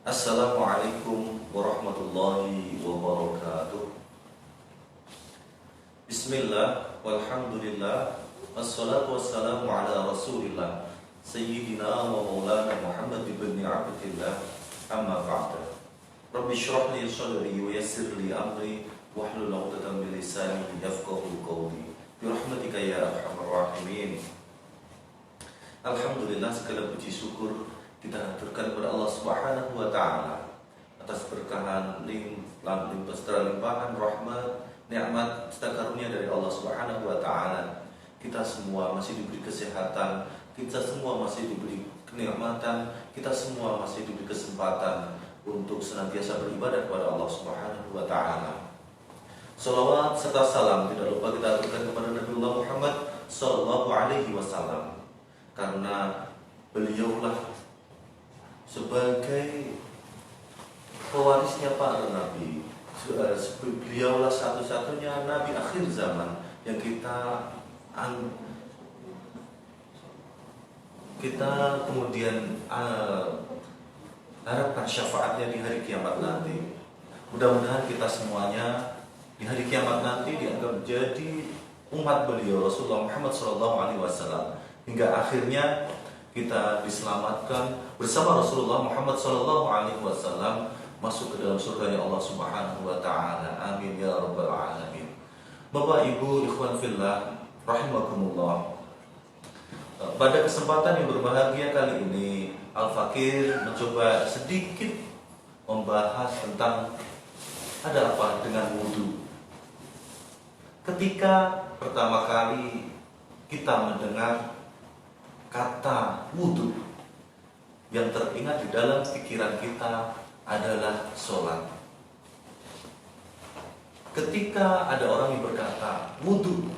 Assalamualaikum warahmatullahi wabarakatuh. Bismillah, walhamdulillah, wassalatu wassalamu ala rasulillah Sayyidina wa maulana Muhammad ibn Abdillah, amma ba'da. Rabbi syrah li sadri wa yassir li amri wahlul 'uqdatam min lisani yafqahu qawli bi rahmatika ya arhamar rahimin. Alhamdulillah, segala puji syukur kita haturkan kepada Allah Subhanahu wa taala atas berkahan limpahan rahmat, nikmat, serta karunia dari Allah Subhanahu wa taala. Kita semua masih diberi kesehatan, kita semua masih diberi kenikmatan, kita semua masih diberi kesempatan untuk senantiasa beribadah kepada Allah Subhanahu wa taala. Salawat serta salam tidak lupa kita aturkan kepada Nabiullah Muhammad sallallahu alaihi wasallam, karena beliaulah sebagai pewarisnya para nabi, beliaulah satu-satunya nabi akhir zaman yang kita kemudian harapkan syafaatnya di hari kiamat nanti. Mudah-mudahan kita semuanya di hari kiamat nanti dianggap menjadi umat beliau Rasulullah Muhammad SAW, hingga akhirnya kita diselamatkan bersama Rasulullah Muhammad SAW masuk ke dalam surga Allah Subhanahu wa taala. Amin ya rabbal alamin. Bapak Ibu ikhwan fillah rahimakumullah. Pada kesempatan yang berbahagia kali ini, Al-Fakir mencoba sedikit membahas tentang ada apa dengan wudu. Ketika pertama kali kita mendengar kata wudu, yang teringat di dalam pikiran kita adalah sholat. Ketika ada orang yang berkata wudu,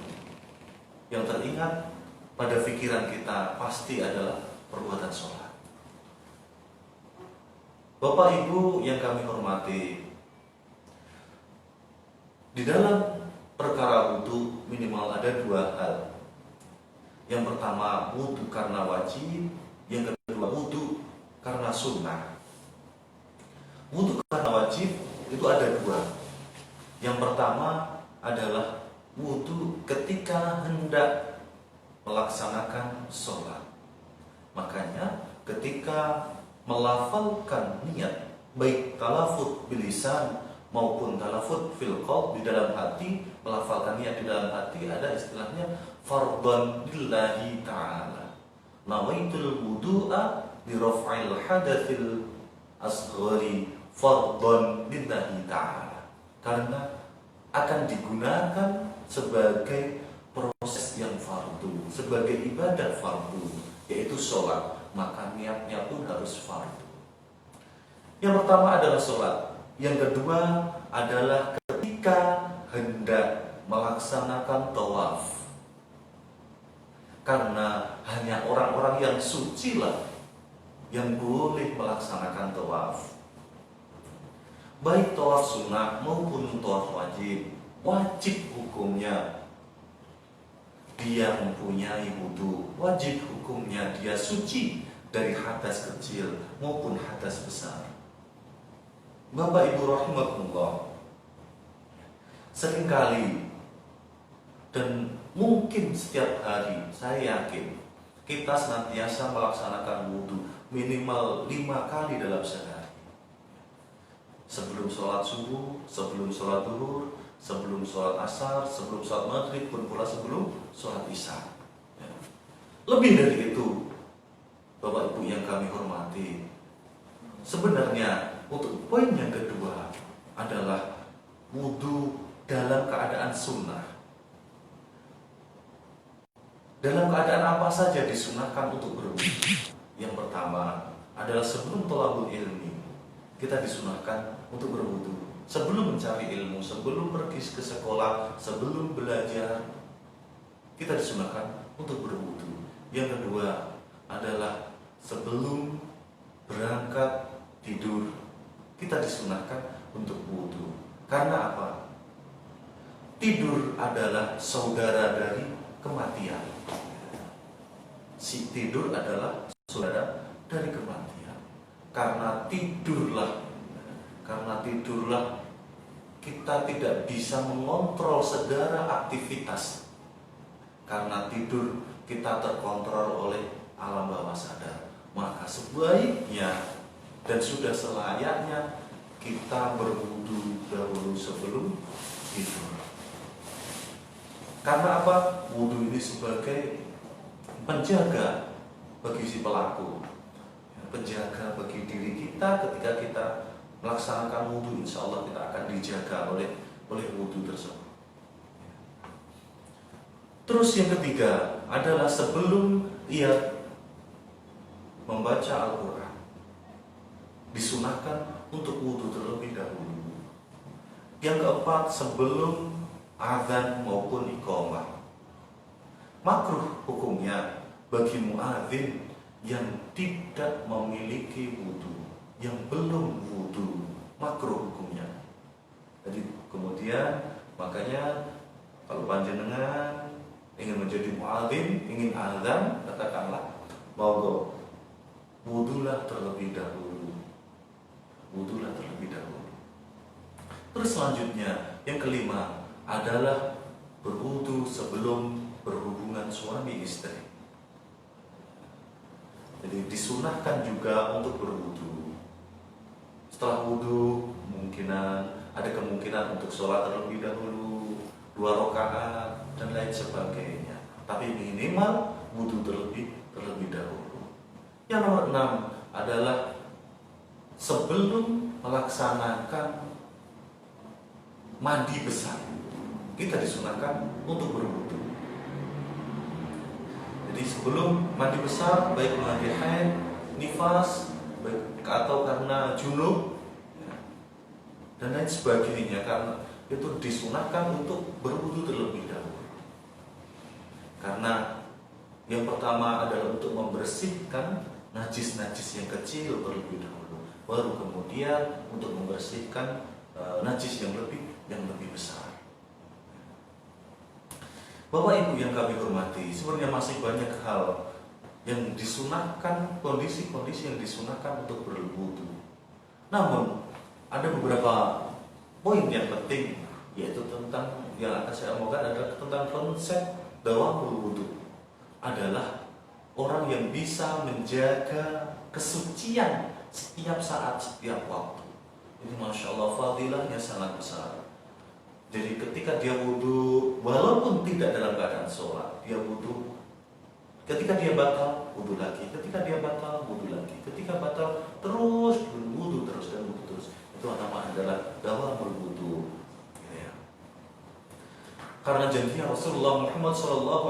yang teringat pada pikiran kita pasti adalah perbuatan sholat. Bapak Ibu yang kami hormati, di dalam perkara wudu minimal ada dua hal. Yang pertama, wudu karena wajib. Yang kedua, wudu karena sunnah. Wudu karena wajib itu ada dua. Yang pertama adalah wudu ketika hendak melaksanakan sholat. Makanya ketika melafalkan niat, baik talafut bilisan maupun talafut fil qalb, di dalam hati, melafalkan niat di dalam hati, ada istilahnya fardhan lillahi ta'ala. Nawaitul wudu'a li raf'il hadatsil asghari fardhan lillahi ta'ala. Karena akan digunakan sebagai proses yang fardu, sebagai ibadah fardu, yaitu sholat, maka niatnya pun harus fardu. Yang pertama adalah sholat. Yang kedua adalah ketika hendak melaksanakan tawaf. Karena hanya orang-orang yang suci lah yang boleh melaksanakan tawaf. Baik tawaf sunnah maupun tawaf wajib. Wajib hukumnya dia mempunyai wudu. Wajib hukumnya dia suci dari hadas kecil maupun hadas besar. Bapak Ibu rahimakumullah, seringkali dan mungkin setiap hari saya yakin kita senantiasa melaksanakan wudu minimal 5 kali dalam sehari. Sebelum sholat subuh, sebelum sholat zuhur, sebelum sholat asar, sebelum sholat maghrib, pun pula sebelum sholat isya. Lebih dari itu, Bapak Ibu yang kami hormati, sebenarnya untuk poin yang kedua adalah wudu dalam keadaan sunnah. Dalam keadaan apa saja disunahkan untuk berwudu? Yang pertama adalah sebelum thalabul ilmi, kita disunahkan untuk berwudu. Sebelum mencari ilmu, sebelum pergi ke sekolah, sebelum belajar, kita disunahkan untuk berwudu. Yang kedua adalah sebelum berangkat tidur, kita disunahkan untuk wudu. Karena apa? Tidur adalah saudara dari kematian. Si tidur adalah saudara dari kematian. karena tidurlah kita tidak bisa mengontrol segala aktivitas. Karena tidur kita terkontrol oleh alam bawah sadar. Maka sebaiknya dan sudah selayaknya kita berwudu dahulu sebelum tidur. Karena apa? Wudu ini sebagai penjaga bagi si pelaku, penjaga bagi diri kita. Ketika kita melaksanakan wudu, insya Allah kita akan dijaga oleh wudu tersebut. Terus yang ketiga adalah sebelum ia membaca Al-Quran, disunahkan untuk wudu terlebih dahulu. Yang keempat, sebelum azan maupun iqamah. Makruh hukumnya bagi muadzin yang tidak memiliki wudu, yang belum wudu, makruh hukumnya. Jadi kemudian makanya kalau panjenengan ingin menjadi muadzin, ingin azan, katakanlah monggo wudulah terlebih dahulu. Wudulah terlebih dahulu. Terus selanjutnya yang kelima adalah berwudu sebelum berhubungan suami istri. Jadi disunahkan juga untuk berwudu. Setelah wudu ada kemungkinan untuk sholat terlebih dahulu 2 rakaat dan lain sebagainya. Tapi minimal wudu terlebih dahulu. Yang nomor 6 adalah sebelum melaksanakan mandi besar, kita disunahkan untuk berwudu. Jadi sebelum mandi besar, baik mandi haid, nifas, atau karena junub dan lain sebagainya, karena itu disunahkan untuk berwudu terlebih dahulu. Karena yang pertama adalah untuk membersihkan najis-najis yang kecil terlebih dahulu, baru kemudian untuk membersihkan najis yang lebih besar. Bapak Ibu yang kami hormati, sebenarnya masih banyak hal yang disunahkan, kondisi-kondisi yang disunahkan untuk berwudu. Namun ada beberapa poin yang penting, yaitu tentang yang akan saya omongkan adalah tentang konsep dawamul wudu. Adalah orang yang bisa menjaga kesucian setiap saat, setiap waktu. Ini Masya Allah fadilahnya sangat besar. Jadi ketika dia wudu, walaupun tidak dalam keadaan sholat, dia wudu. Ketika dia batal, wudu lagi. Ketika dia batal, wudu lagi. Ketika batal, terus wudu terus dan wudu terus. Itu nama adalah dawamul wudu. Ya. Karena janjinya Rasulullah Muhammad SAW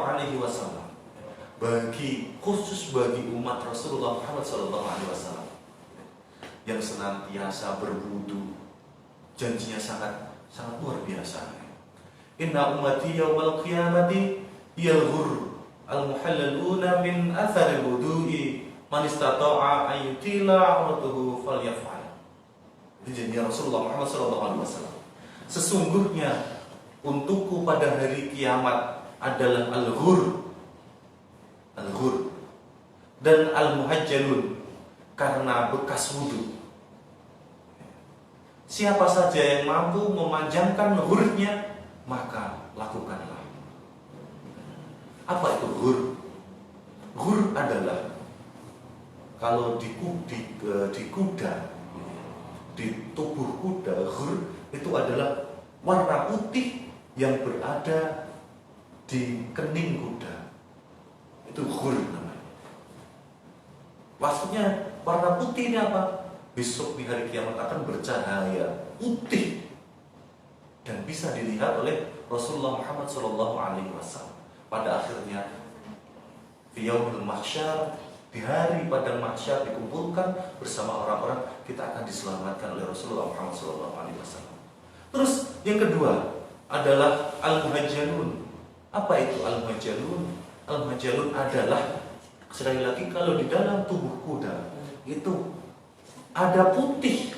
khusus bagi umat Rasulullah Muhammad SAW yang senantiasa berwudu, janjinya sangat luar biasa. Inna ummati yawmal qiyamati yalghur al-muhallaluna min athari wudu'i man istata'a an yutila 'uratuhu falyaf'al. Itu janji Rasulullah Muhammad SAW. Sesungguhnya untukku pada hari kiamat adalah al-ghur dan al-muhajjalun, karena bekas wudu. Siapa saja yang mampu memanjangkan ghurnya, maka lakukanlah. Apa itu ghur? Ghur adalah kalau di kuda, di tubuh kuda, ghur itu adalah warna putih yang berada di kening kuda. Itu ghur namanya. Maksudnya warna putih ini apa? Besok di hari kiamat akan bercahaya putih dan bisa dilihat oleh Rasulullah Muhammad SAW. Pada akhirnya di yaumil mahsyar, di hari padang mahsyar dikumpulkan bersama orang-orang, kita akan diselamatkan oleh Rasulullah Muhammad SAW. Terus yang kedua adalah al-muhajjalun. Apa itu al-muhajjalun? Al-muhajjalun adalah, sekali lagi, kalau di dalam tubuh kuda itu ada putih,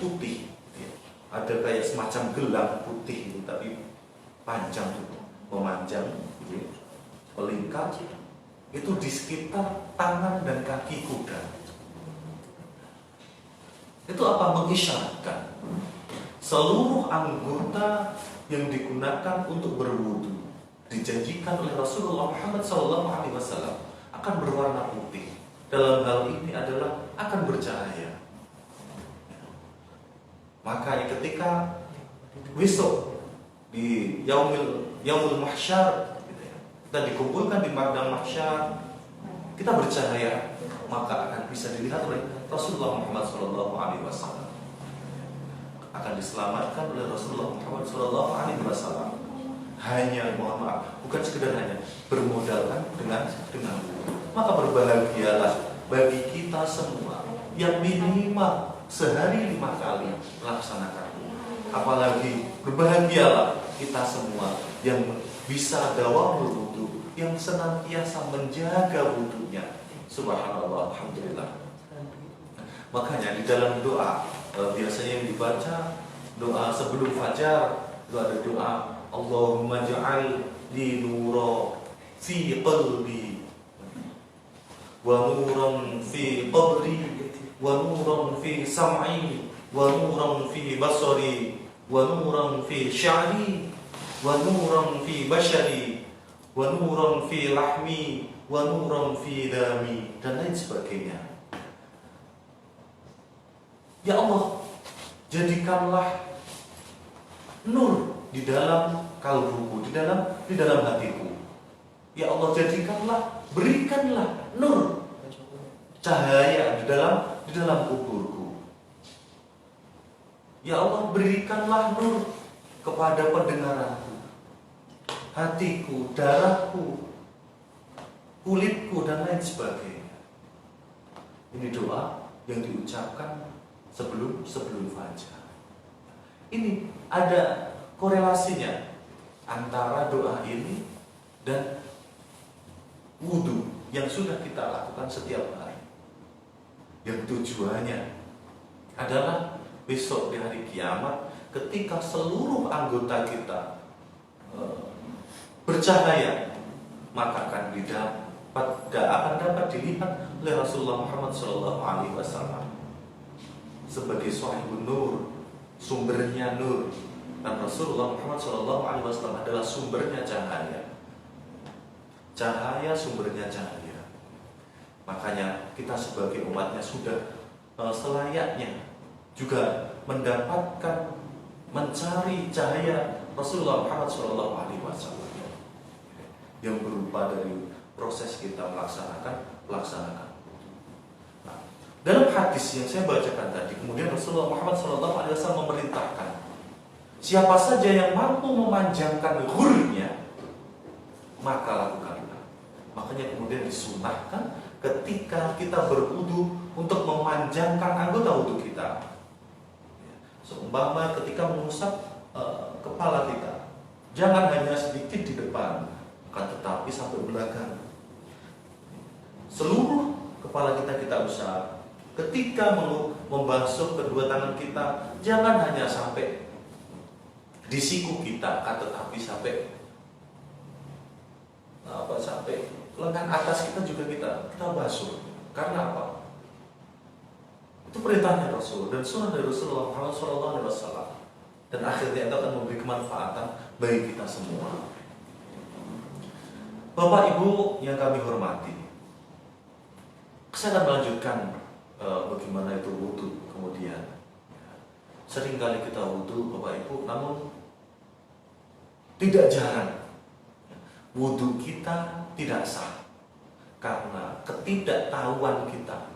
ada kayak semacam gelang putih itu, tapi panjang itu, memanjang, melingkar, itu di sekitar tangan dan kaki kuda. Itu apa? Mengisyaratkan seluruh anggota yang digunakan untuk berwudu dijanjikan oleh Rasulullah Muhammad SAW akan berwarna putih. Dalam hal ini adalah akan bercahaya. Makanya ketika besok di yaumul mahsyar kita dikumpulkan di padang mahsyar, kita bercahaya, maka akan bisa dilihat oleh Rasulullah Muhammad SAW, akan diselamatkan oleh Rasulullah Muhammad SAW. Hanya, mohon maaf, bukan sekedar hanya bermodalkan dengan maka berbahagialah bagi kita semua yang minimal sehari 5 kali melaksanakan. Apalagi berbahagialah kita semua yang bisa dawamul wudu, yang senantiasa menjaga wudunya. Subhanallah, alhamdulillah. Makanya di dalam doa biasanya yang dibaca doa sebelum fajar, itu ada doa Allahumma ja'al li nura fi qalbi wa nuran fi qabri wa nuran fi sam'i wa nuran fi basari wa nuran fi sya'ri wa nuran fi bashari wa nuran fi lahmi wa nuran fi dami, dan lain sebagainya. Ya Allah, jadikanlah nur di dalam kalbuku, di dalam hatiku. Ya Allah, jadikanlah, berikanlah nur, cahaya di dalam kuburku. Ya Allah, berikanlah nur kepada pendengaranku, hatiku, darahku, kulitku, dan lain sebagainya. Ini doa yang diucapkan sebelum fajar. Ini ada korelasinya antara doa ini dan wudu yang sudah kita lakukan setiap hari, yang tujuannya adalah besok di hari kiamat ketika seluruh anggota kita bercahaya, maka akan dapat dilihat oleh Rasulullah Muhammad SAW sebagai sahibun nur, sumbernya nur. Dan Rasulullah Muhammad SAW adalah sumbernya cahaya. Cahaya, sumbernya cahaya. Makanya kita sebagai umatnya sudah selayaknya juga mendapatkan, mencari cahaya Rasulullah Muhammad SAW yang berupa dari proses kita melaksanakan. Nah, dalam hadis yang saya bacakan tadi, kemudian Rasulullah Muhammad SAW memerintahkan, siapa saja yang mampu memanjangkan ghurnya, maka lakukanlah. Makanya kemudian disunahkan ketika kita berwudu untuk memanjangkan anggota wudu kita. Seumpama ketika mengusap kepala kita, jangan hanya sedikit di depan, akan tetapi sampai belakang. Seluruh kepala kita usap. Ketika membasuh kedua tangan kita, jangan hanya sampai di siku kita, tetapi sampai lengan atas kita juga kita basuh. Karena apa? Itu perintahnya Rasul dan sunnah dari Rasulullah Muhammad SAW. Dan akhirnya itu akan memberi kemanfaatan bagi kita semua. Bapak Ibu yang kami hormati, saya akan melanjutkan bagaimana itu wudu kemudian. Seringkali kita wudu Bapak Ibu, namun tidak jarang wudu kita tidak sah karena ketidaktahuan kita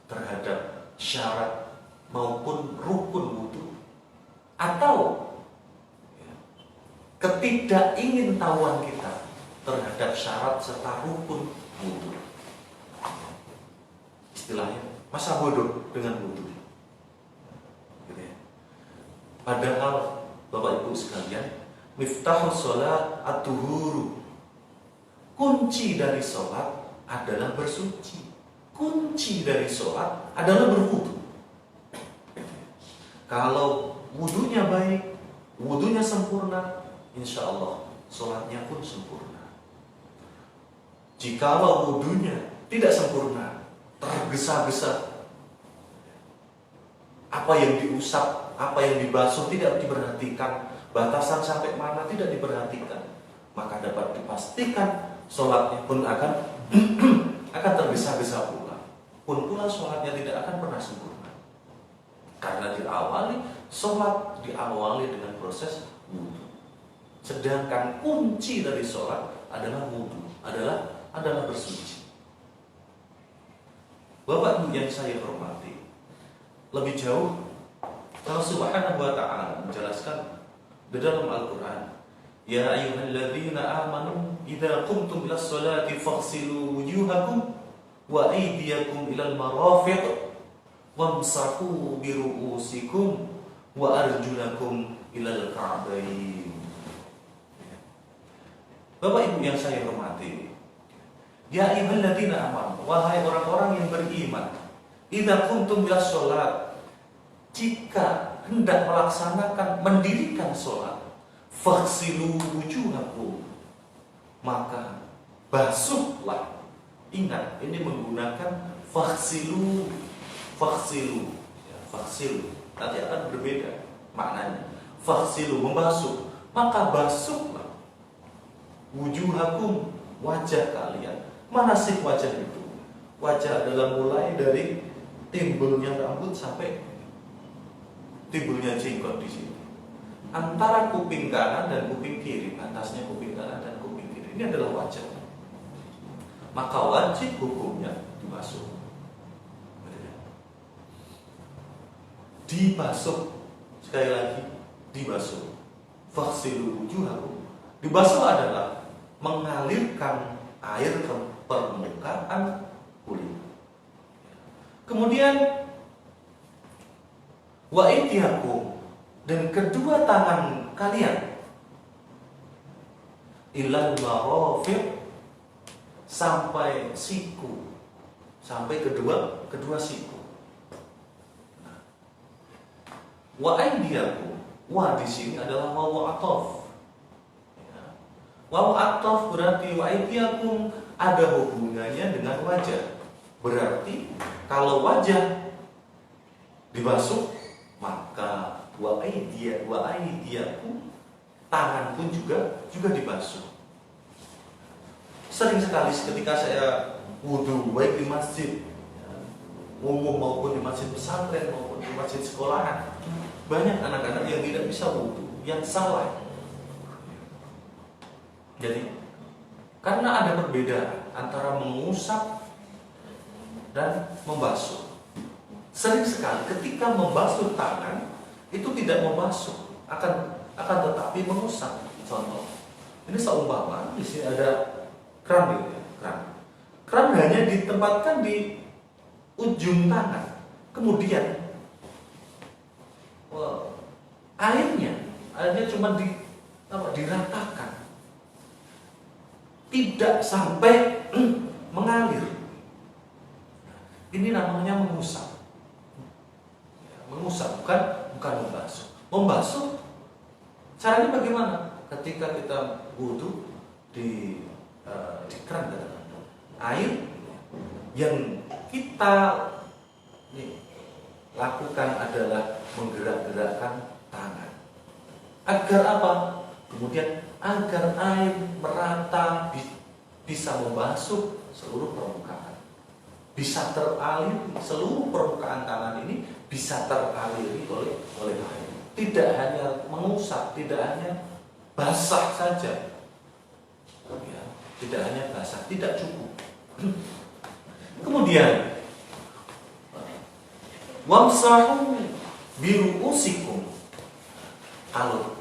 terhadap syarat maupun rukun wudu, atau ketidakingintahuan kita terhadap syarat serta rukun wudu. Istilahnya masa bodoh dengan wudu. Gitu ya. Padahal Bapak Ibu sekalian, miftahus sholat at-tuhuru, kunci dari sholat adalah bersuci. Kunci dari sholat adalah berwudu. Kalau wudunya baik, wudunya sempurna, insya Allah sholatnya pun sempurna. Jikalau wudunya tidak sempurna, tergesa-gesa, Apa yang diusap, apa yang dibasuh tidak diperhatikan, batasan sampai mana tidak diperhatikan, maka dapat dipastikan sholatnya pun akan akan tergesa-gesa pula sholatnya tidak akan pernah sempurna. Karena sholat diawali dengan proses wudhu. Sedangkan kunci dari sholat adalah wudhu, adalah bersuci. Bapak Ibu yang saya hormati, lebih jauh Allah Subhanahu wa Ta'ala menjelaskan di dalam Al-Quran, ya ayyuhalladzina amanu idza qumtum ilas sholati faghsilu wujuhakum wa aydiyakum ilal marafiq wamsahu bi ru'usikum wa arjulakum ilal ka'bayn. Bapak Ibu yang saya hormati, ya ayyuhalladzina amanu, wahai orang-orang yang beriman, idza qumtum ilas sholat, jika hendak melaksanakan mendirikan sholat, faghsilu wujuhakum, maka basuhlah. Ingat, ini menggunakan faghsilu. Nanti akan berbeda maknanya. Faghsilu, membasuh, maka basuhlah wujuhakum, wajah kalian. Mana sih wajah itu? Wajah adalah mulai dari timbulnya rambut sampai timbulnya jenggot di sini. Antara kuping kanan dan kuping kiri, atasnya kuping kanan dan kuping kiri, ini adalah wajah. Maka wajib hukumnya dibasuh. Dibasuh, sekali lagi dibasuh. Faghsilu wujuhakum. Dibasuh adalah mengalirkan air ke permukaan kulit. Kemudian wa aydiyakum, dan kedua tangan kalian ilal marafiq, sampai siku, sampai kedua siku. Wa aydiyakum, wa di sini adalah wawu ataf. Wawu ataf berarti wa aydiyakum ada hubungannya dengan wajah. Berarti kalau wajah dibasuh, maka wa aydiyakum, tangan pun juga dibasuh. Sering sekali ketika saya wudhu, baik di masjid umum maupun di masjid pesantren maupun di masjid sekolahan, banyak anak-anak yang tidak bisa wudhu, yang salah. Jadi karena ada perbedaan antara mengusap dan membasuh. Sering sekali ketika membasuh tangan itu tidak membasuh, akan tetapi mengusap. Contoh, ini seumpama di sini ada keran, keran hanya ditempatkan di ujung tangan, kemudian airnya cuma diratakan, tidak sampai mengalir. Ini namanya mengusap. Mengusap bukan membasuh. Membasuh caranya bagaimana? Ketika kita wudhu di keran, air yang kita lakukan adalah menggerak-gerakkan tangan. Agar apa? Kemudian agar air merata, bisa membasuh seluruh permukaan, bisa teralir, seluruh permukaan tangan ini bisa teraliri oleh air. Tidak hanya mengusap, tidak hanya basah saja, ya, tidak hanya basah, tidak cukup. Kemudian wamsahu biru'usikum, kalau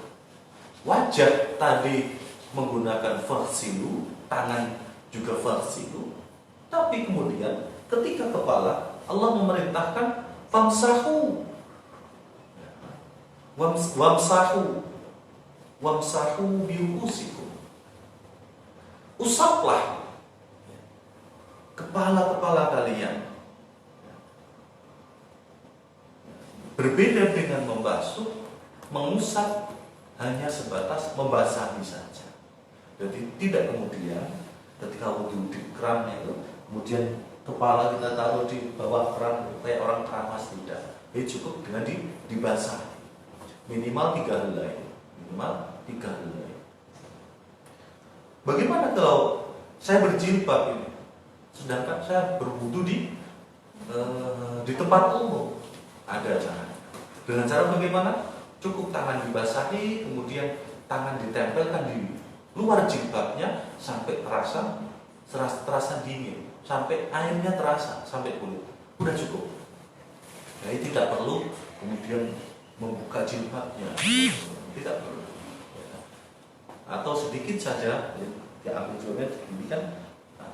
wajah tadi menggunakan faghsilu, tangan juga faghsilu, tapi kemudian ketika kepala Allah memerintahkan famsahu, wamsahu biru'usikum, usaplah kepala-kepala kalian. Berbeda dengan membasuh, mengusap hanya sebatas membasahi saja. Jadi tidak kemudian ketika wudhu di keran itu, kemudian kepala kita taruh di bawah keran kayak orang keramas, tidak. Jadi cukup dengan dibasah minimal 3 helai. Bagaimana kalau saya berjilbab ini, sedangkan saya berwudu di tempat umum? Ada cara. Dengan cara bagaimana? Cukup tangan dibasahi, kemudian tangan ditempelkan di luar jilbabnya sampai terasa dingin, sampai airnya terasa sampai kulit. Udah cukup. Jadi tidak perlu kemudian membuka jilbabnya, tidak perlu. Atau sedikit saja, diambil jilbabnya ini kan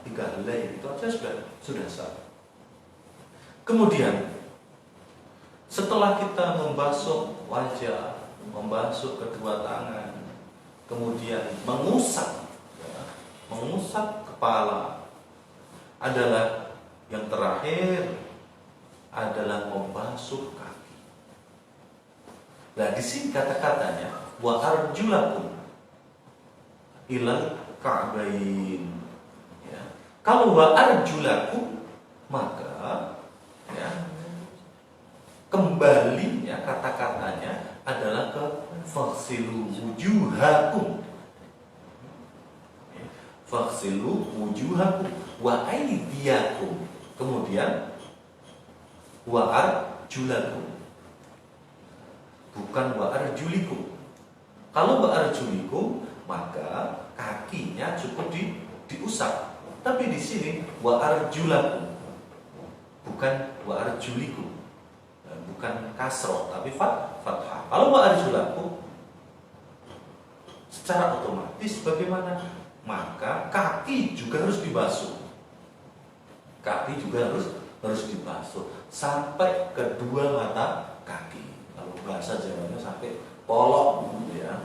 3 helai itu aja sudah sah. Kemudian setelah kita membasuh wajah, membasuh kedua tangan, kemudian mengusap kepala, adalah yang terakhir adalah membasuh kaki. Nah, di sini kata-katanya wa arjulakum ilal ka'bain. Ya. Kalau wa arjulakum maka ya, kembali ya kata-katanya adalah ke faghsilu wujuhakum. Faghsilu wujuhakum wa aydiyakum. Kemudian wa arjulakum, bukan wa arjulikum. Kalau wa arjulikum maka kakinya cukup diusap. Tapi di sini wa arjulakum, bukan wa arjulikum, bukan kasroh tapi fathah. Kalau wa arjulakum secara otomatis bagaimana? Maka kaki juga harus dibasuh. Kaki juga harus dibasuh sampai kedua mata kaki. Kalau bahasa Jawanya sampai polok, ya,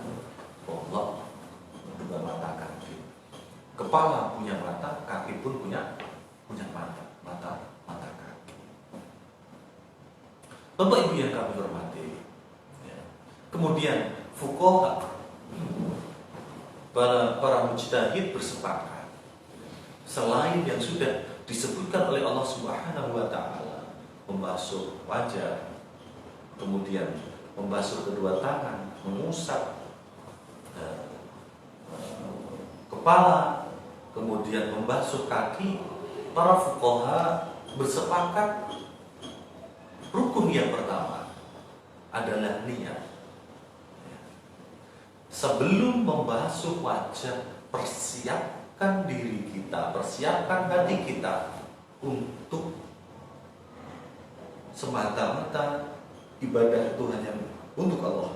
polok kedua mata kaki. Kepala punya mata, kaki pun punya mata kaki. Bapak Ibu yang kami hormati, ya. Kemudian fuqaha, para mujtahid bersepakat selain yang sudah disebutkan oleh Allah Subhanahu wa taala, membasuh wajah, kemudian membasuh kedua tangan, mengusap kepala, kemudian membasuh kaki, para fuqaha bersepakat rukun yang pertama adalah niat. Sebelum membasuh wajah, persiapkan diri kita, persiapkan hati kita untuk semata-mata ibadah itu hanya untuk Allah.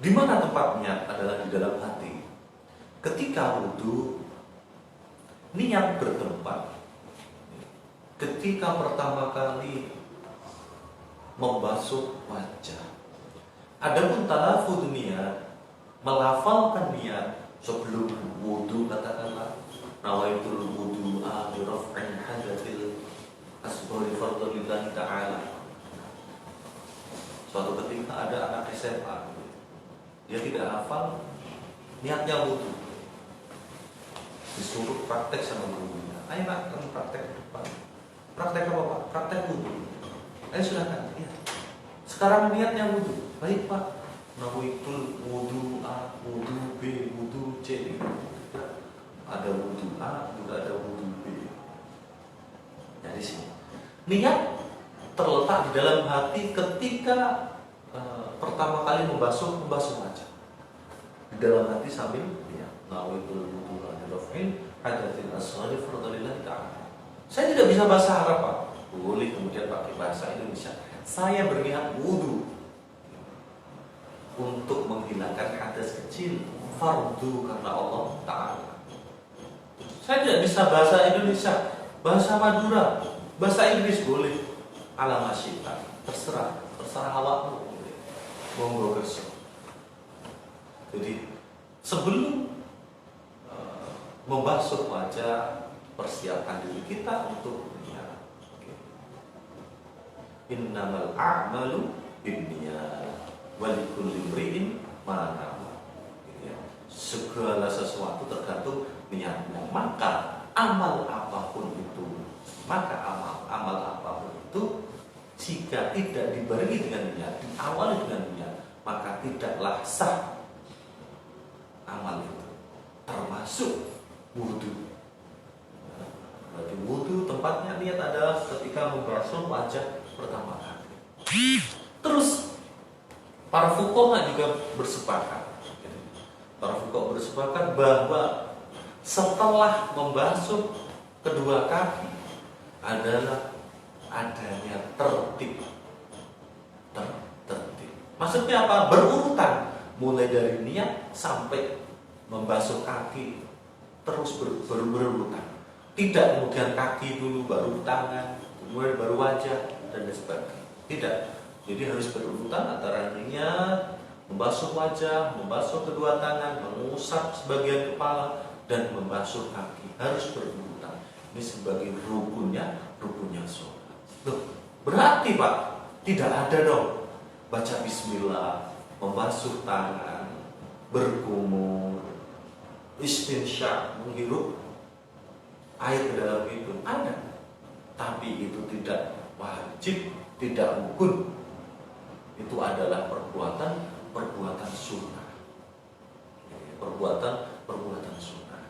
Di mana tempatnya? Adalah di dalam hati. Ketika wudu, niat bertempat. Ketika pertama kali membasuh wajah. Adapun talafuz niat, melafalkan niat sebelum wudu, katakanlah nawaitul wudu'a bi raf'in hadatsil asghari fardhillah ta'ala. Suatu ketika ada anak SMA, dia tidak hafal niatnya wudu, disuruh praktek sama gurunya. Ayo nak, kamu praktek ke depan. Praktek apa Pak? Praktek wudu. Ayo silakan. Ya. Sekarang niatnya wudu. Baik Pak. Nawaitul wudu A, wudu B, wudu C. Ada wudu A, juga ada wudu B. Dari sini. Niat terletak di dalam hati ketika pertama kali membasuh wajah. Di dalam hati sambil niat. Nawaitul wudu A-raf'in hadatsil asghari fardhillah ta'ala. Saya tidak bisa bahasa Arab Pak. Boleh kemudian pakai bahasa Indonesia. Saya berniat wudu untuk menghilangkan hadas kecil, fardu karena Allah Ta'ala. Saya tidak bisa bahasa Indonesia, bahasa Madura, bahasa Inggris boleh, ala masyita, terserah awakmu, monggo kerso. Jadi sebelum membasuh wajah, persiapkan diri kita untuk niat. Innamal a'malu binniyat. Walikulli imri'in ma nawa. Segala sesuatu tergantung niatnya. Maka amal apapun itu, maka amal apapun itu jika tidak dibarengi dengan niat, diawali dengan niat, maka tidaklah sah amal itu, termasuk wudu. Berarti wudu tempatnya niat adalah ketika membasuh wajah pertama kali. Terus para fuqaha juga bersepakat. Para fuqaha bersepakat bahwa setelah membasuh kedua kaki adalah adanya tertib. Tertib. Maksudnya apa? Berurutan, mulai dari niat sampai membasuh kaki, terus berurutan. Tidak kemudian kaki dulu, baru tangan, kemudian baru wajah dan lain sebagainya. Tidak. Jadi harus berurutan antara niat, membasuh wajah, membasuh kedua tangan, mengusap sebagian kepala, dan membasuh kaki. Harus berurutan. Ini sebagai rukunnya sholat. Loh, berarti Pak, tidak ada dong baca bismillah, membasuh tangan, berkumur, istinsyak, menghirup air ke dalam hidung. Ada, tapi itu tidak wajib, tidak rukun. Itu adalah perbuatan sunnah. Perbuatan sunnah.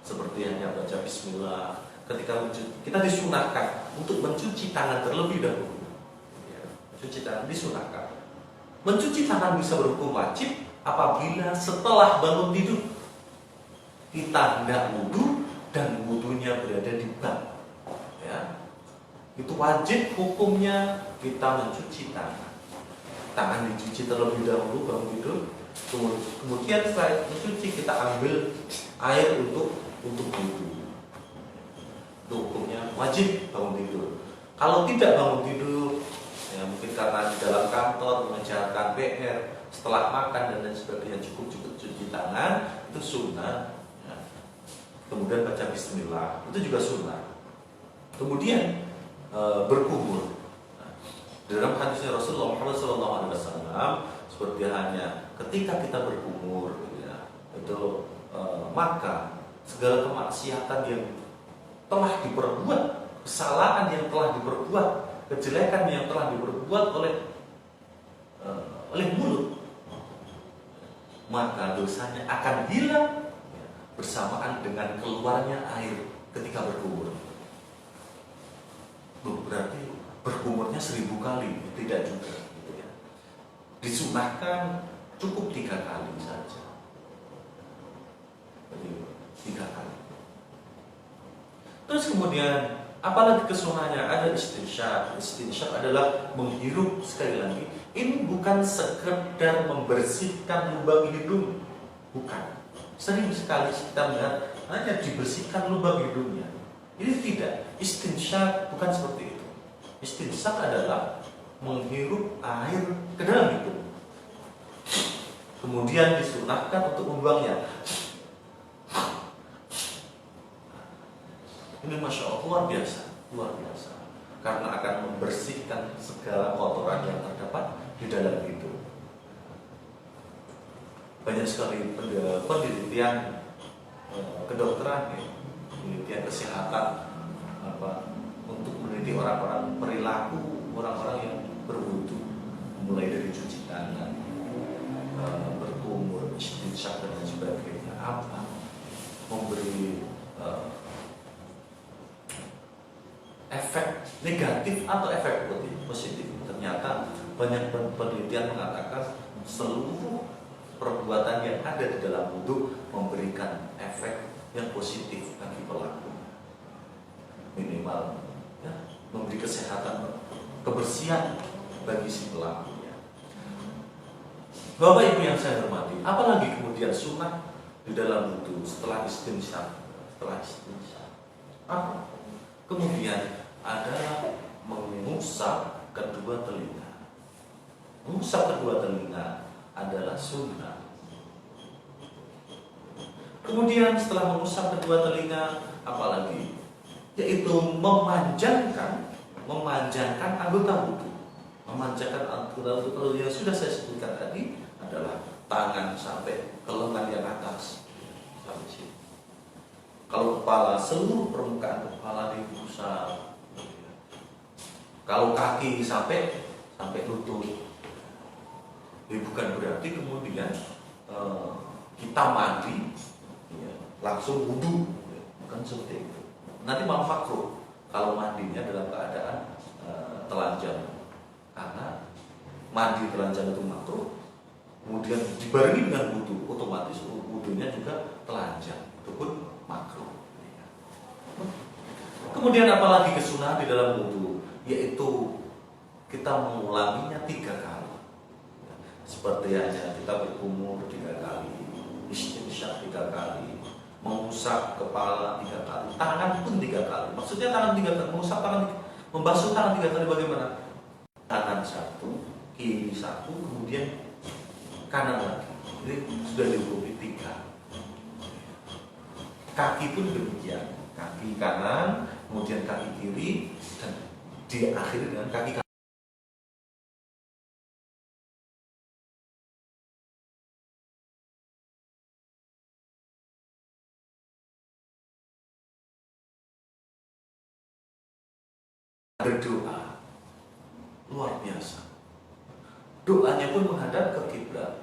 Seperti hanya baca bismillah. Ketika kita disunahkan untuk mencuci tangan terlebih dahulu. Mencuci tangan disunahkan. Mencuci tangan bisa berhukum wajib apabila setelah bangun tidur kita hendak wudu dan wudunya berada di bak. Ya. Itu wajib hukumnya kita mencuci tangan. Tangan dicuci terlebih dahulu bangun tidur. Kemudian setelah mencuci kita ambil air untuk wudu. Itu hukumnya wajib bangun tidur. Kalau tidak bangun tidur, ya mungkin karena di dalam kantor mengerjakan PR, setelah makan dan lain sebagainya cukup cuci tangan, itu sunnah. Ya. Kemudian baca bismillah, itu juga sunnah. Kemudian berkumur. Nah, dalam hadisnya Rasulullah Muhammad SAW seperti hanya ketika kita berkumur, ya, itu maka segala kemaksiatan yang telah diperbuat, kesalahan yang telah diperbuat, kejelekan yang telah diperbuat oleh mulut, maka dosanya akan hilang bersamaan dengan keluarnya air ketika berkumur. Berarti berkumurnya 1000 kali, tidak juga. Gitu ya. Disunahkan cukup 3 kali saja. Jadi 3 kali. Terus kemudian apalagi kesunahannya? Ada istinsyak. Istinsyak adalah menghirup, sekali lagi. Ini bukan sekedar membersihkan lubang hidung, bukan. Sering sekali kita melihat hanya dibersihkan lubang hidungnya. Ini tidak. Istinsyak bukan seperti itu. Istinsyak adalah menghirup air ke dalam hidung. Kemudian disunahkan untuk membuangnya. Ini Masya Allah luar biasa, karena akan membersihkan segala kotoran yang terdapat di dalam hidung. Banyak sekali penelitian kedokteran, penelitian kesehatan untuk meneliti orang-orang perilaku orang-orang yang berwudu, mulai dari cuci tangan, berkumur, istinsyak dan lain sebagainya, memberi efek negatif atau efek positif. Ternyata banyak penelitian mengatakan seluruh perbuatan yang ada di dalam wudu memberikan efek yang positif bagi pelaku. Minimal ya, memberi kesehatan, kebersihan bagi si pelaku. Bapak Ibu yang saya hormati, apalagi kemudian sunnah di dalam wudu setelah istinsyak. Kemudian adalah mengusap kedua telinga. Mengusap kedua telinga adalah sunnah. Kemudian setelah mengusap kedua telinga, apalagi? Yaitu memanjangkan anggota wudu. Memanjangkan anggota wudu yang sudah saya sebutkan tadi adalah tangan sampai ke lengan yang atas, sampai sini. Kalau kepala, seluruh permukaan kepala diusap. Kalau kaki sampai lutut, bukan berarti kemudian kita mandi ya, langsung wudu, bukan seperti itu. Nanti malah makruh kalau mandinya dalam keadaan telanjang, karena mandi telanjang itu makruh. Kemudian dibarengi dengan wudu, otomatis wudunya juga telanjang, itu pun makruh. Kemudian apalagi kesunahan di dalam wudu, yaitu kita mengulanginya 3 kali. Seperti hanya kita berkumur 3 kali, istinsyaq 3 kali, mengusap kepala 3 kali, tangan pun 3 kali. Maksudnya tangan 3 kali, mengusap tangan, membasuh tangan 3 kali bagaimana? Kanan 1, kiri 1, kemudian kanan lagi. Jadi sudah diukur 3. Kaki pun demikian, kaki kanan, kemudian kaki kiri, dan diakhiri dengan kaki kanan. Berdoa luar biasa. Doanya pun menghadap ke kiblat.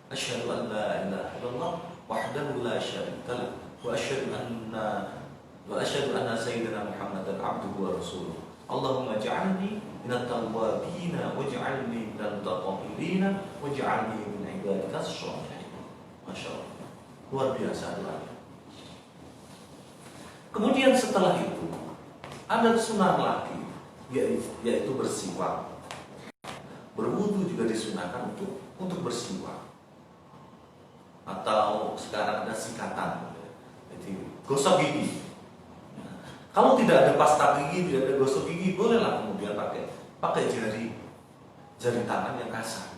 Asyhadu an la ilaha illallah wahdahu la syarika lah wa asyhadu anna sayyidina Muhammadan abduhu wa rasuluh. Allahumma ja'alni minat tawwabina waj'alni minal mutatahhirina waj'alni min ibadikas sholihin. Masya Allah, luar biasa doanya. Kemudian setelah itu ada sunnah lagi, yaitu bersiwak. Berwudu juga disunahkan untuk bersiwak. Atau sekarang ada sikatan, jadi gosok gigi. Kalau tidak ada pasta gigi, tidak ada gosok gigi, bolehlah kemudian pakai jari tangan yang kasar.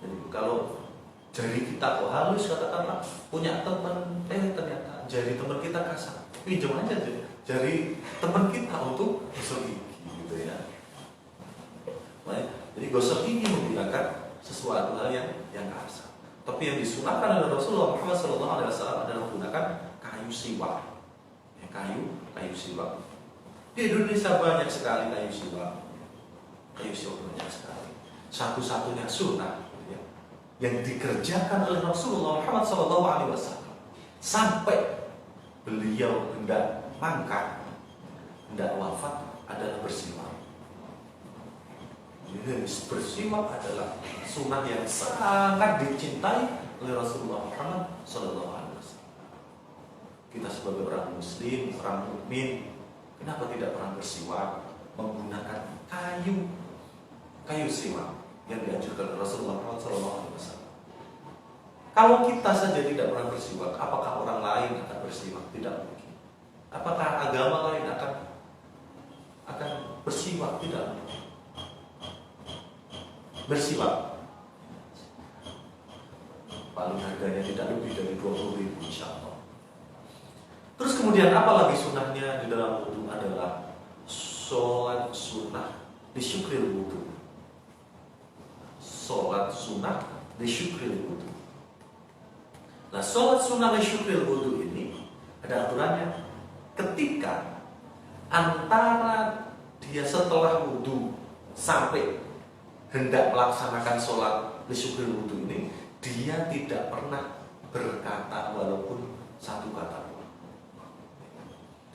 Jadi kalau jari kita kok halus, katakanlah punya teman, ternyata jari teman kita kasar, pinjam aja jari teman kita untuk gosok gigi, gitu ya. Jadi gosok gigi menggunakan sesuatu hal yang kasar. Tapi yang disunahkan oleh Rasulullah Muhammad SAW adalah menggunakan kayu siwak. Ya, kayu siwak. Di Indonesia banyak sekali kayu siwak. Kayu siwak banyak sekali. Satu-satunya sunnah ya, yang dikerjakan oleh Rasulullah Muhammad SAW sampai beliau hendak mangkat, hendak wafat adalah bersiwak. Bersiwak adalah sunnah yang sangat dicintai oleh Rasulullah Muhammad SAW. Kita sebagai orang Muslim, orang mukmin, kenapa tidak pernah bersiwak menggunakan kayu siwak yang dianjurkan oleh Rasulullah Muhammad SAW? Kalau kita saja tidak pernah bersiwak, apakah orang lain akan bersiwak? Tidak mungkin. Apakah agama lain akan bersiwak? Tidak mungkin. Bersiwak paling harganya tidak lebih dari 20.000 insyaAllah. Terus kemudian apa lagi sunnahnya di dalam wudu adalah sholat sunnah di syukril wudu. Sholat sunnah di syukril wudu. Nah, sholat sunnah di syukril wudu ini ada aturannya. Ketika antara dia setelah wudu sampai hendak melaksanakan sholat lisyukril wudu ini, dia tidak pernah berkata walaupun satu kata pun.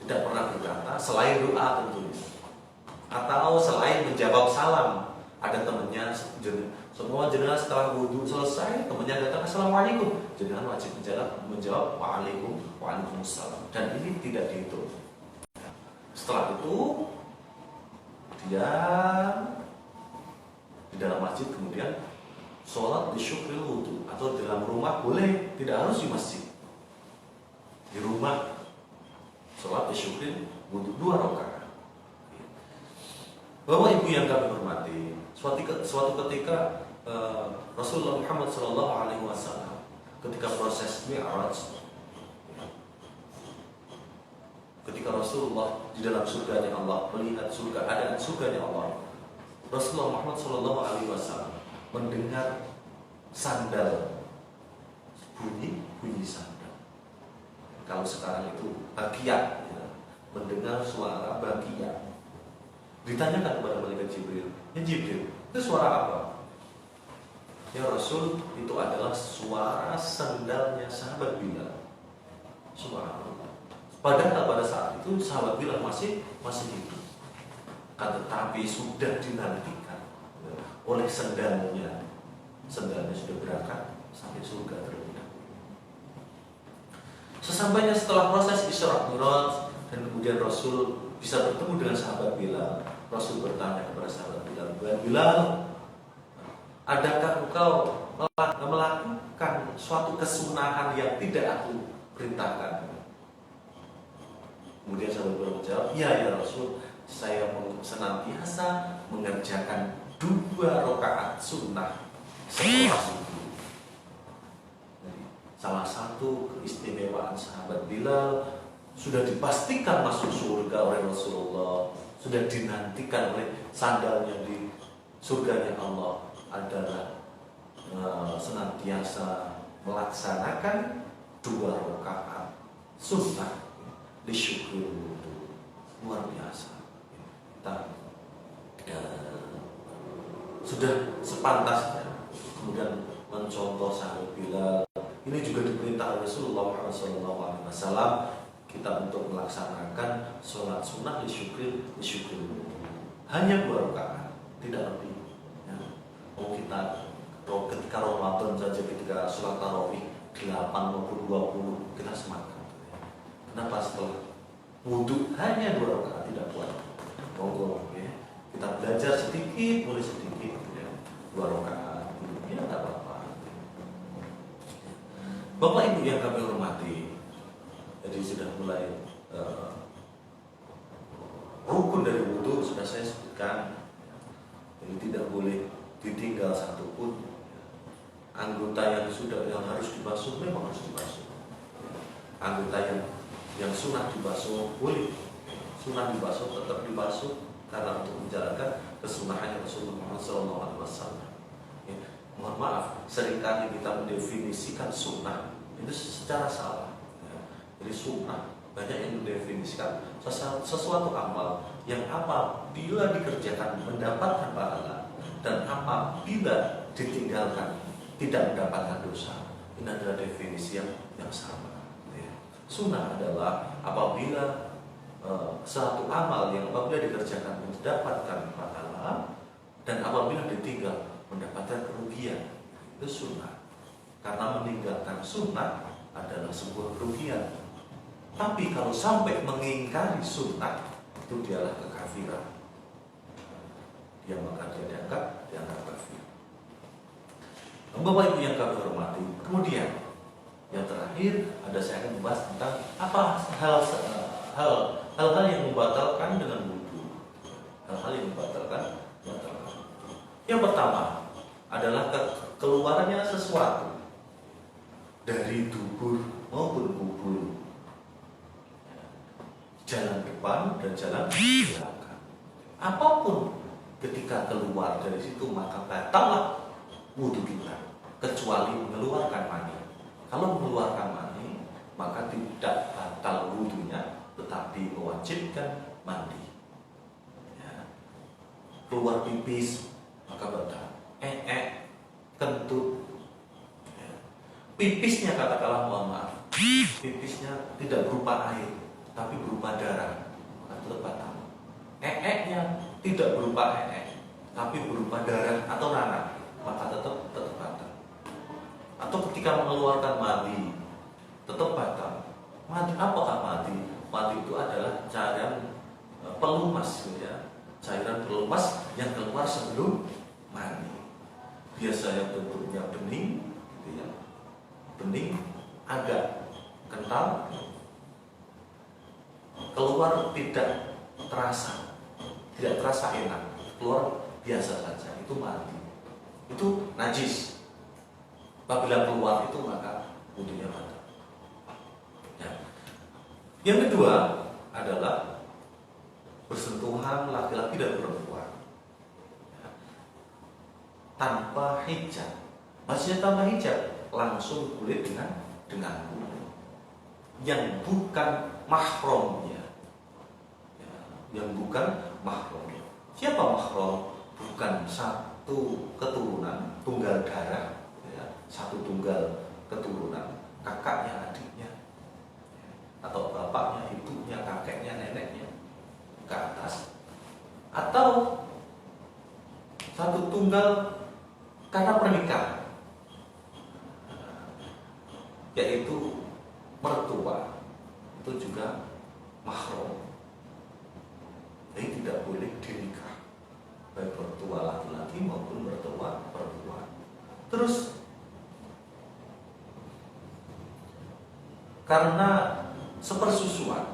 Tidak pernah berkata selain doa tentunya, atau selain menjawab salam. Ada temannya, semua jenazah setelah wudu selesai, temannya datang assalamualaikum, jenazah wajib menjawab waalaikumsalam, dan ini tidak dihitung. Setelah itu dia di dalam masjid kemudian sholat di syukril wudu, atau di dalam rumah boleh, tidak harus di masjid. Di rumah sholat di syukril wudu 2 rakaat. Bapak Ibu yang kami hormati, suatu ketika Rasulullah Muhammad SAW ketika proses Mi'raj, ketika Rasulullah di dalam surganya Allah melihat surga, ada surganya Allah, Rasulullah Muhammad SAW mendengar sandal, bunyi sandal. Kalau sekarang itu bagian, ya, mendengar suara bagian. Ditanyakan kepada malaikat Jibril, ya Jibril, itu suara apa? Ya Rasul, itu adalah suara sendalnya sahabat Bilal. Subhanallah. Padahal pada saat itu sahabat Bilal masih hidup. Tetapi sudah dinantikan oleh sendalnya. Sendalnya sudah berangkat sampai surga terlebih dahulu. Sesampainya setelah proses Isra Mi'raj dan kemudian Rasul bisa bertemu dengan sahabat Bilal, Rasul bertanya kepada sahabat Bilal, Bilal, adakah engkau melakukan suatu kesunahan yang tidak aku perintahkan? Kemudian sahabat Bilal menjawab, ya Rasul, saya senantiasa mengerjakan 2 rakaat sunnah setelah subuh. Jadi, salah satu keistimewaan sahabat Bilal sudah dipastikan masuk surga oleh Rasulullah, sudah dinantikan oleh sandalnya di surganya Allah adalah senantiasa melaksanakan 2 rakaat sunnah disyukur wudu. Luar biasa. Kita sudah sepantasnya kemudian mencontoh sahabat Bilal. Ini juga diperintah Rasulullah SAW kita untuk melaksanakan sholat sunnah disyukur hanya 2 rakaat, tidak lebih. Ya. Kita ketika Ramadan saja, ketika sholat tarawih 8 maupun 20 kita semangat. Kenapa setelah wudhu hanya 2 rakaat tidak kuat? Monggo, ya. Kita belajar sedikit, mulai sedikit, ya. 2 rakaat, ya tidak apa-apa. Bapak Ibu yang kami hormati, jadi sudah mulai rukun dari wudhu sudah saya sebutkan. Jadi tidak boleh ditinggal satupun. Anggota yang harus dibasuh memang harus dibasuh. Anggota yang sunnah dibasuh boleh, sunnah dibasuh tetap dibasuh karena untuk menjalankan kesunahan Rasulullah SAW. Ya, mohon maaf, seringkali kita mendefinisikan sunnah itu secara salah. Jadi sunnah banyak yang mendefinisikan sesuatu amal yang apabila dikerjakan mendapatkan pahala dan apabila ditinggalkan tidak mendapatkan dosa. Ini adalah definisi yang sama. Sunnah adalah apabila suatu amal yang apabila dikerjakan mendapatkan pahala dan apabila ditinggal mendapatkan kerugian. Itu sunnah. Karena meninggalkan sunnah adalah sebuah kerugian. Tapi kalau sampai mengingkari sunnah, itu dialah kekafiran. Dia maka dia dianggap kafir. Bapak Ibu yang kami hormati, kemudian yang terakhir saya akan membahas tentang apa hal-hal yang membatalkan dengan wudu. Hal-hal yang membatalkan. Yang pertama adalah keluarnya sesuatu dari dubur maupun kubur, jalan depan dan jalan belakang. Apapun ketika keluar dari situ maka batallah wudu kita, kecuali mengeluarkan mani. Kalau mengeluarkan mani maka tidak batal wudunya, tetapi mewajibkan mandi. Ya. Keluar pipis maka batal. Kentut. Ya. Pipisnya katakanlah, mohon maaf, pipisnya tidak berupa air, tapi berupa darah, maka tetap batal. Nya tidak berupa tapi berupa darah atau nanah, maka tetap batal. Atau ketika mengeluarkan madi, tetap batal. Madi, apakah madi? Madi itu adalah cairan pelumas, ya. Cairan pelumas yang keluar sebelum mandi. Biasanya bentuknya bening, gitu ya. Bening, agak kental, keluar tidak terasa enak, keluar biasa saja. Itu madi, itu najis. Apabila keluar itu maka wudunya batal. Ya. Yang kedua adalah bersentuhan laki-laki dan perempuan tanpa hijab. Maksudnya tanpa hijab, langsung kulit dengan kulit yang bukan mahramnya, ya, yang bukan mahram. Siapa mahram? Bukan satu keturunan, tunggal darah, ya, satu tunggal keturunan, kakaknya, adiknya, atau bapaknya, ibunya, kakeknya, neneknya ke atas, atau satu tunggal karena pernikahan, yaitu mertua, itu juga mahram. Jadi tidak boleh dinikah, baik mertua laki-laki maupun mertua perempuan. Terus karena sepersusuan,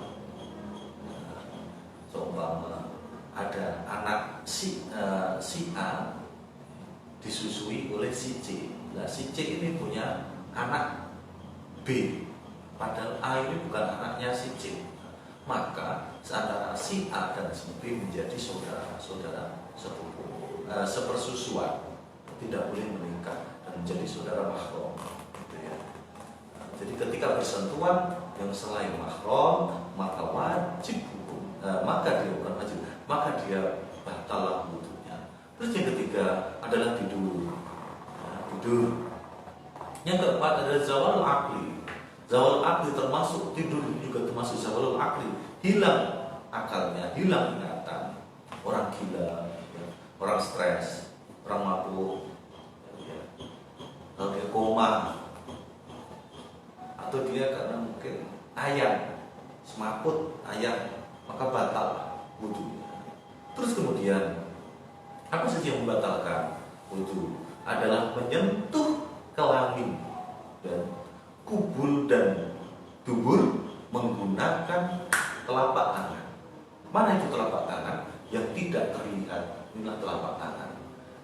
seumpama ada anak si A disusui oleh si C. Nah, si C ini punya anak B, padahal A ini bukan anaknya si C. Maka antara si A dan si B menjadi saudara sepupu, sepersusuan, tidak boleh menikah dan menjadi saudara mahram. Gitu ya. Jadi ketika bersentuhan yang selain mahram, maka wajib hukum, maka dia bukan wajib, maka dia batal wudunya. Terus yang ketiga adalah tidur. Tidur. Yang keempat adalah zawal akli. Zawal akli termasuk tidur juga termasuk zawal akli. Hilang akalnya, hilang ingatan. Orang gila, ya, orang stres, orang mabuk, ya, atau dia koma, atau dia karena mungkin ayam, semaput ayam, maka batal wudunya. Terus kemudian apa saja yang membatalkan wudu? Adalah menyentuh kelamin dan kubul dan dubur menggunakan telapak tangan. Mana itu telapak tangan? Yang tidak terlihat, inilah telapak tangan.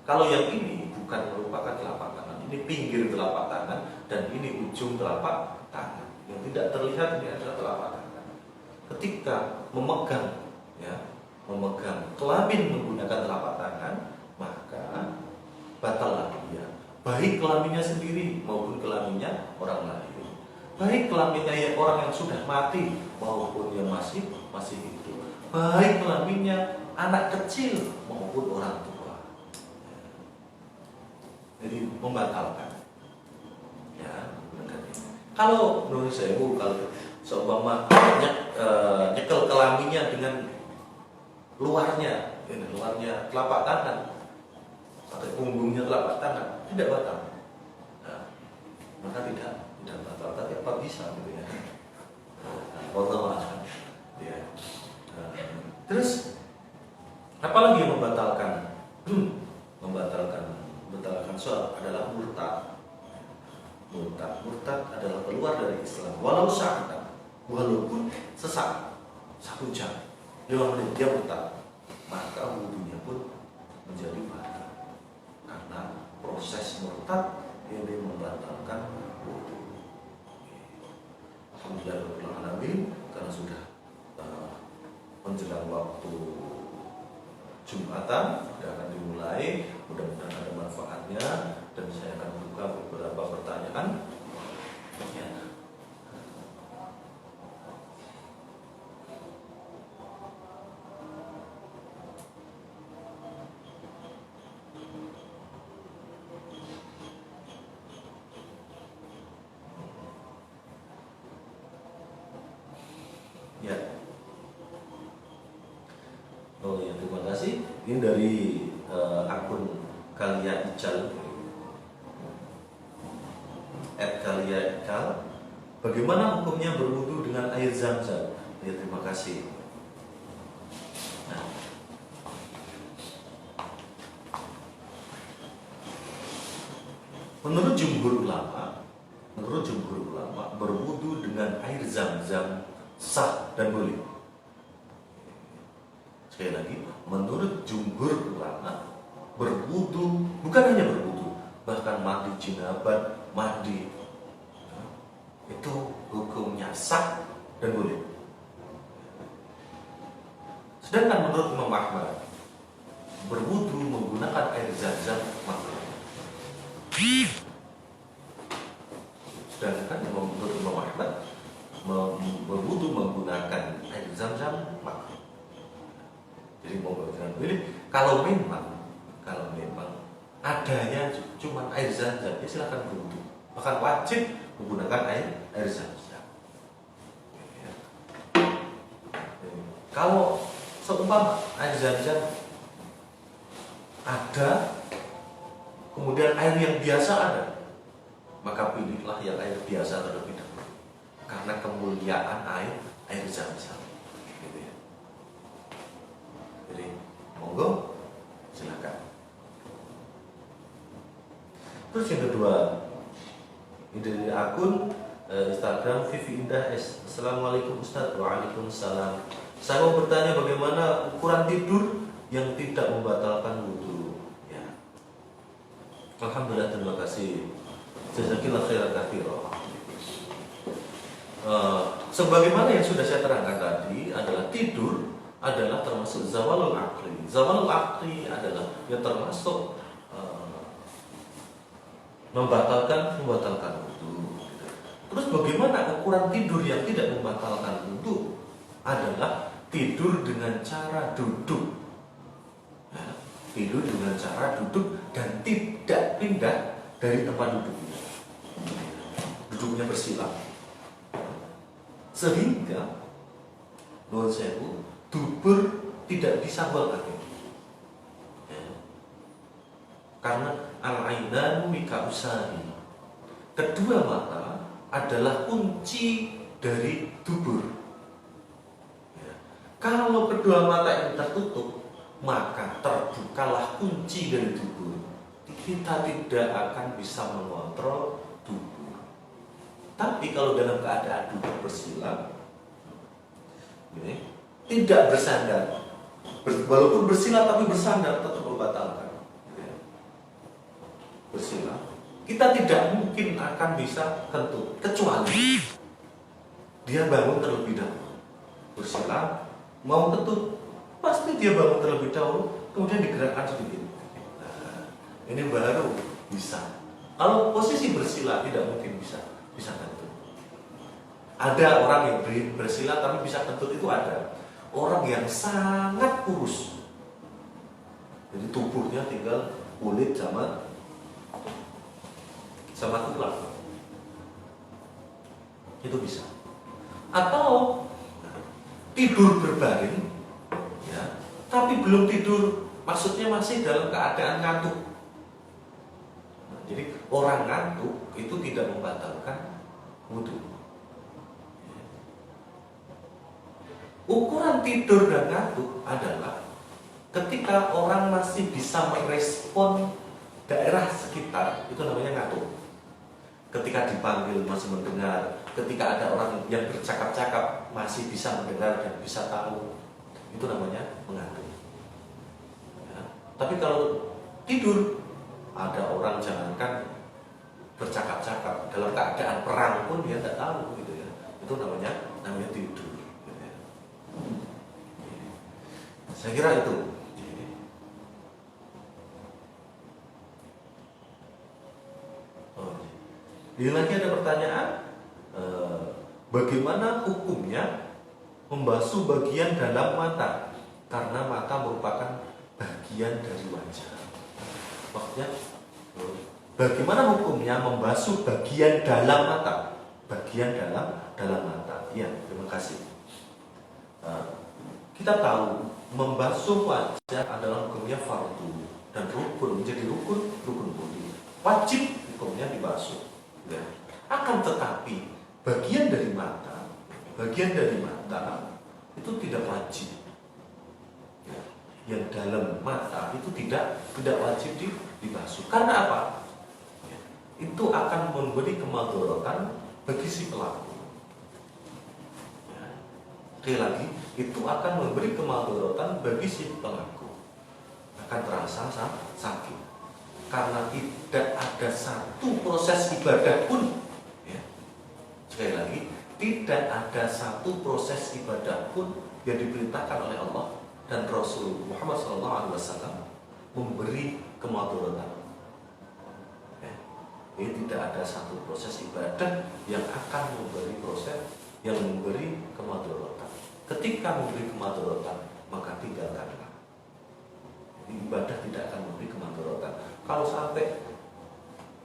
Kalau yang ini bukan merupakan telapak tangan, ini pinggir telapak tangan dan ini ujung telapak tangan. Yang tidak terlihat ini adalah telapak tangan. Ketika memegang, ya, memegang kelamin menggunakan telapak tangan, maka batallah dia. Baik kelaminnya sendiri maupun kelaminnya orang lain. Baik kelaminnya orang yang sudah mati maupun yang masih hidup. Baik kelaminnya anak kecil maupun orang tua. Jadi membatalkan. Ya, kalau menurut saya kalau seumpama nyekel kelaminnya dengan luarnya telapak tangan sampai punggungnya telapak tangan, tidak batal. Nah, maka tidak batal, tapi apa bisa gitu ya? Wallahu ya. Terus apalagi yang membatalkan sholat adalah murtad. Murtad adalah keluar dari Islam walaupun sesak 1 jam 5 menit dia murtad, maka wudunya pun menjadi batal karena proses murtad ini membatalkan wudu. Alhamdulillah karena sudah menjelang waktu Jumatan sudah akan dimulai. Mudah-mudahan ada manfaatnya dan saya akan buka beberapa pertanyaan. Ya. Ya. Oh ya, terima kasih. Ini dari akun Kalia Ical, @Kalia Ical. Bagaimana hukumnya berwudu dengan air Zam-Zam? Ya, terima kasih. Nah, menurut jumhur ulama berwudu dengan air Zam-Zam sah dan boleh. Sekali lagi, menurut jumhur ulama berwudu, bukan hanya berwudu, bahkan mandi jinabat, mandi itu hukumnya sah dan boleh. Sedangkan menurut Imam Ahmad berwudu menggunakan air Zam-Zam makruh. Sedangkan menurut Imam Ahmad berwudu menggunakan air Zam-Zam makruh. Jadi mau berjalan pilih kalau memang adanya cuma air zam-zam, ya silakan berwudu. Bahkan wajib menggunakan air zam-zam. Ya. Kalau seumpama air zam-zam ada, kemudian air yang biasa ada, maka pilihlah yang air biasa terlebih dahulu, karena kemuliaan air zam-zam. Gitu ya. Jadi monggo silakan. Terus yang kedua, ini dari akun Instagram Vivi Indah S. Assalamualaikum Ustaz. Waalaikumsalam. Saya mau bertanya bagaimana ukuran tidur yang tidak membatalkan wudhu. Ya. Alhamdulillah, terima kasih. Jazakillah khairan katsira. Sebagaimana yang sudah saya terangkan tadi, adalah tidur adalah termasuk zawalul aqli. Zawalul aqli adalah yang termasuk membatalkan wudhu. Terus bagaimana ukuran tidur yang tidak membatalkan wudhu? Adalah tidur dengan cara duduk. Ya, tidur dengan cara duduk dan tidak pindah dari tempat duduknya. Duduknya bersila, sehingga nuwun sewu, dubur tidak disambal lagi. Ya. Karena al-ainanu mikausari, kedua mata adalah kunci dari dubur. Ya. Kalau kedua mata ini tertutup, maka terbukalah kunci dari dubur. Kita tidak akan bisa mengontrol dubur. Tapi kalau dalam keadaan duduk bersila, ini tidak bersandar, walaupun bersila tapi bersandar tetap membatalkan. Bersila, kita tidak mungkin akan bisa kentut, kecuali dia bangun terlebih dahulu. Bersila, mau kentut, pasti dia bangun terlebih dahulu, kemudian digerakkan sedikit. Nah, ini baru bisa. Kalau posisi bersila tidak mungkin bisa kentut. Ada orang yang bersila tapi bisa kentut, itu ada. Orang yang sangat kurus, jadi tubuhnya tinggal kulit sama tulang, itu bisa. Atau tidur berbaring, ya, tapi belum tidur, maksudnya masih dalam keadaan ngantuk. Nah, jadi orang ngantuk itu tidak membatalkan wudhu. Ukuran tidur dan ngantuk adalah ketika orang masih bisa merespon daerah sekitar, itu namanya ngantuk. Ketika dipanggil masih mendengar, ketika ada orang yang bercakap-cakap masih bisa mendengar dan bisa tahu, itu namanya mengantuk. Ya. Tapi kalau tidur, ada orang jangankan bercakap-cakap, dalam keadaan perang pun dia tidak tahu, gitu ya. Itu namanya tidur. Gitu ya. Saya kira itu. Ini lagi ada pertanyaan, bagaimana hukumnya membasuh bagian dalam mata, karena mata merupakan bagian dari wajah. Maksudnya, bagaimana hukumnya membasuh bagian dalam mata, bagian dalam mata? Ya, terima kasih. Kita tahu membasuh wajah adalah hukumnya fardu dan rukun, menjadi rukun wudhu. Wajib hukumnya dibasuh. Ya. Akan tetapi bagian dari mata itu tidak wajib. Ya. Yang dalam mata itu tidak wajib dibasuh. Karena apa? Ya. Itu akan memberi kemadharatan bagi si pelaku. Ya. Sekali lagi, itu akan memberi kemadharatan bagi si pelaku. Akan terasa sakit. Karena tidak ada satu proses ibadah pun, ya, sekali lagi, tidak ada satu proses ibadah pun yang diperintahkan oleh Allah dan Rasul Muhammad SAW memberi kemadharatan. Ya, ini tidak ada satu proses ibadah yang akan memberi kemadharatan. Ketika memberi kemadharatan, maka tinggalkanlah. ibadah tidak akan memberi kemandaratan. Kalau sampai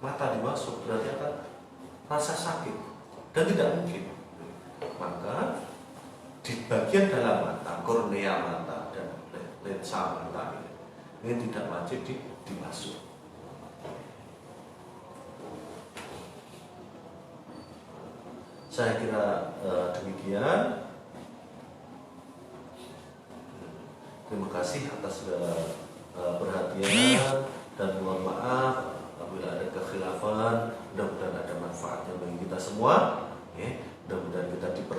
mata dimasuk berarti akan rasa sakit dan tidak mungkin. Maka di bagian dalam mata, kornea mata dan lensa mata ini tidak wajib dimasuk. Saya kira demikian. Terima kasih atas segala perhatian dan mohon maaf apabila ada kekhilafan. Mudah-mudahan ada manfaatnya bagi kita semua. Mudah-mudahan kita dapat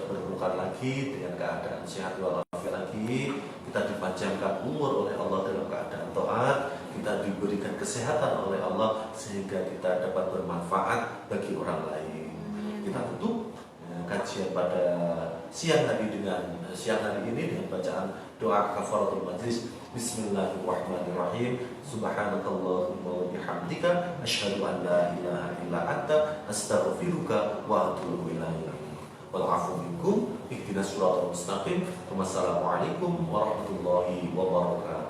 dipertemukan lagi dengan keadaan sehat walafiat lagi. Kita dipanjangkan umur oleh Allah dalam keadaan taat. Kita diberikan kesehatan oleh Allah sehingga kita dapat bermanfaat bagi orang lain. Kita tutup kajian pada siang hari ini dengan bacaan doa kafaratul majlis. Bismillahirrahmanirrahim. Subhanakallahumma wa bihamdika asyhadu an la ilaha illa anta astaghfiruka wa atubu ilaik. Wal 'afwu minkum ihdinas siratal mustaqim. Wassalamualaikum warahmatullahi wabarakatuh.